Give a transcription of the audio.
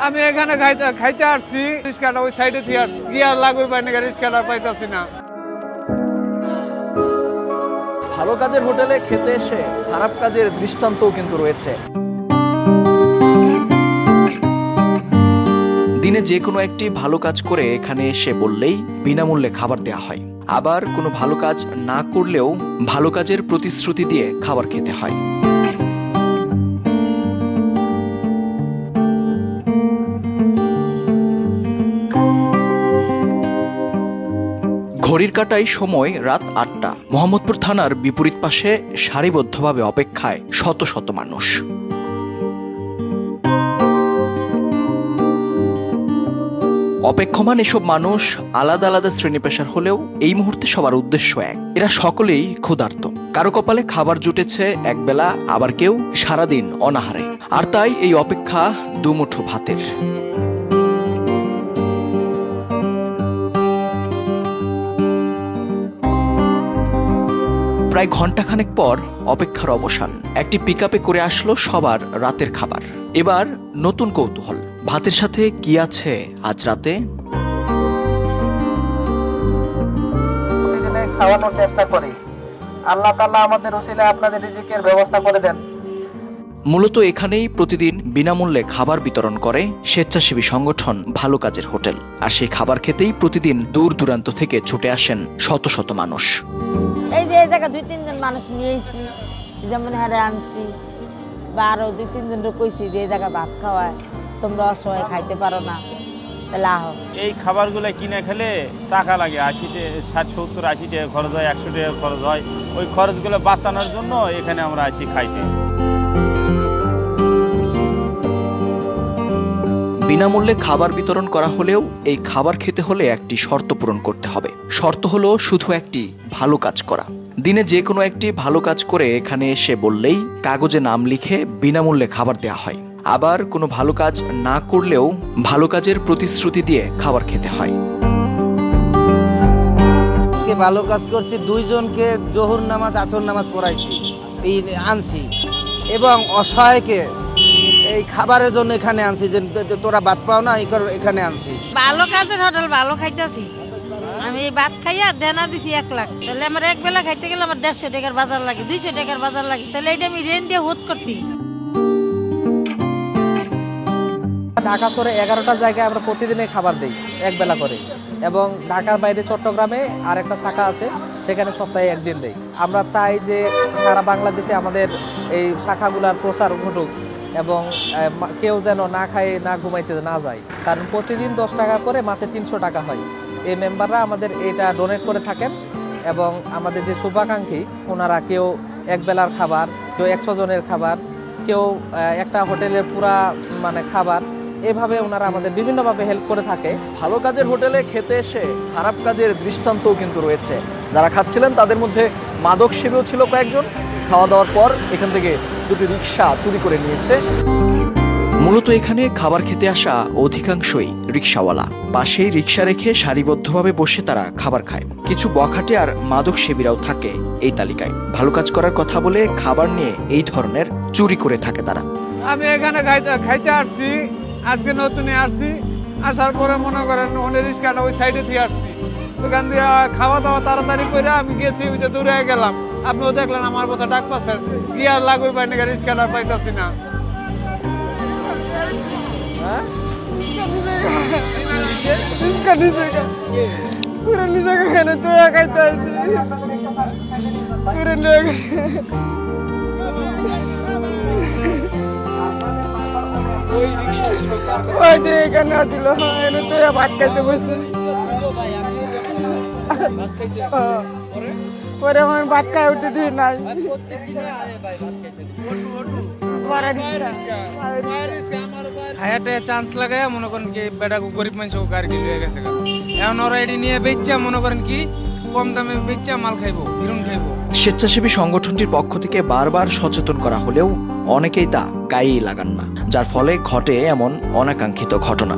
আমি এখানে খাইতে আসছি, রিস্কাটা ওই সাইডে থেকে আসছি, গিয়ার লাগবে পাইনি, রিস্কাটা পাইতাছি না। ভালো কাজের হোটেলে খেতে এসে খারাপ কাজের দৃষ্টান্তও কিন্তু রয়েছে। দিনে যে কোনো একটি ভালো কাজ করে এখানে এসে বললেই বিনামূল্যে খাবার দেওয়া হয়, আবার কোনো ভালো কাজ না করলেও ভালো কাজের প্রতিশ্রুতি দিয়ে খাবার খেতে হয়। ঘড়ির কাঁটায় সময় রাত ৮টা। মোহাম্মদপুর থানার বিপরীত পাশে সারিবদ্ধভাবে অপেক্ষায় শত শত মানুষ। অপেক্ষমান এসব মানুষ আলাদা আলাদা শ্রেণী পেশার হলেও এই মুহূর্তে সবার উদ্দেশ্য এক, এরা সকলেই ক্ষুধার্ত। কারো কপালে খাবার জুটেছে একবেলা, আবার কেউ সারাদিন অনাহারে, আর তাই এই অপেক্ষা দুমুঠো ভাতের। প্রায় ঘন্টাখানেক পর অপেক্ষার অবসান। একটি পিকআপে করে আসলো সবার রাতের খাবার। এবার নতুন কৌতূহল, ভাতের সাথে কি আছে আজ রাতে? খাওয়ানোর চেষ্টা করি, আল্লাহ তাআলা আমাদের ওসিলায় আপনাদের রিজিকের ব্যবস্থা করে দেন। মূলত এখানেই প্রতিদিন বিনামূল্যে খাবার বিতরণ করে স্বেচ্ছাসেবী সংগঠন ভালো কাজের হোটেল, আর সেই খাবার খেতেই প্রতিদিন দূর দূরান্ত থেকে ছুটে আসেন শত শত মানুষ। এই যে এই জায়গা ২-৩ জন মানুষ নিয়েছি, যেমন হারে আনছি, বা আরো ২-৩ জন কইছি যে এই জায়গা ভাত খাওয়ায়, তোমরা অসহায় খাইতে পারো না, এই খাবারগুলো কিনে খেলে টাকা লাগে, 60-70-80 টাকা খরচ হয়, 100 টাকা খরচ হয়। ওই খরচগুলো বাঁচানোর জন্য এখানে আমরা আসি খাইতে। বিনামূল্যে খাবার বিতরণ করা হলেও এই খাবার খেতে হলে একটি শর্ত পূরণ করতে হবে। শর্ত হলো শুধু একটি ভালো কাজ করা। দিনে যে কোনো একটি ভালো কাজ করে এখানে এসে বললেই কাগজে নাম লিখে বিনামূল্যে খাবার দেওয়া হয়, আবার কোনো ভালো কাজ না করলেও ভালো কাজের প্রতিশ্রুতি দিয়ে খাবার খেতে হয়। ভালো কাজ করছি, 2 জনকে জোহর নামাজ আসর নামাজ পড়াইছি, এই আনছি, এবং অসহায়কে এই খাবারের জন্য এখানে আনছি, যে তোরা ভাত পাও না, এখানে আনছি। ভালো কাজের হোটেল, ভালো খাইতেছি। আমি এই ভাত খাইয়া দেনা দিছি 1 লাখ, তাহলে আমার এক বেলা খাইতে গেলে আমার 150 টাকার বাজার লাগে, 200 টাকার বাজার লাগে, তাহলে এটা আমি রেন দিয়ে হুত করছি। ঢাকা শহরে 11টা জায়গায় আমরা প্রতিদিনে খাবার দিই এক বেলা করে, এবং ঢাকার বাইরে চট্টগ্রামে আর একটা শাখা আছে, সেখানে সপ্তাহে 1 দিন দেই। আমরা চাই যে সারা বাংলাদেশে আমাদের এই শাখাগুলোর প্রচার ঘটুক, এবং কেউ যেন না খায় না ঘুমাইতে না যায়, কারণ প্রতিদিন 10 টাকা করে, মাসে 300 টাকা হয়। এই মেম্বাররা আমাদের এটা ডোনেট করে থাকেন, এবং আমাদের যে শুভাকাঙ্ক্ষী ওনারা কেউ এক বেলার খাবার, কেউ 100 জনের খাবার, কেউ একটা হোটেলের পুরা খাবার, এভাবে ওনারা আমাদের বিভিন্নভাবে হেল্প করে থাকে। ভালো কাজের হোটেলে খেতে এসে খারাপ কাজের দৃষ্টান্তও কিন্তু রয়েছে। যারা খাচ্ছিলেন তাদের মধ্যে মাদক সেবীও ছিল কয়েকজন। খাওয়া দাওয়ার পর এখান থেকে 2টি রিক্সা চুরি করে নিয়েছে। মূলত এখানে খাবার খেতে আসা অধিকাংশই রিক্সাওয়ালা। পাশেই রিক্সা রেখে সারিবদ্ধভাবে বসে তারা খাবার খায়। কিছু বখাটে আর মাদক সেবীরাও থাকে এই তালিকায়। ভালো কাজ করার কথা বলে খাবার নিয়ে এই ধরনের চুরি করে থাকে তারা। আমি এখানে খাইতে আসছি, আজকে নতুন আসছি, আসার পরে মনে করেন অনেক রিক্সাটা ওই সাইডে থেকে আসছি, ওখান দিয়ে খাওয়া দাওয়া তাড়াতাড়ি করে আমি গেছি, ওই যে দূরে গেলাম, আপনিও দেখলেন আমার কথা ডাক পাচ্ছেন, গিয়ার লাগবে পাইনি, রিক্সাটা পাইতাছি না। এখানে আসছিল, ভাত খাইতে বসছে, পরে আমার ভাত খাই উঠে দিয়ে নাই। হায়াতে চান্স লাগায় মনে করেন কি বেটা গরিব মানুষ গাড়ি লিয়ে গেছে, এখন ওরা এটি নিয়ে বেচা মনে করেন কি কম দামে বেচা মাল খাইবো, হিরুন খাইবো। স্বেচ্ছাসেবী সংগঠনটির পক্ষ থেকে বারবার সচেতন করা হলেও অনেকেই তা গায়েই লাগান না, যার ফলে ঘটে এমন অনাকাঙ্ক্ষিত ঘটনা।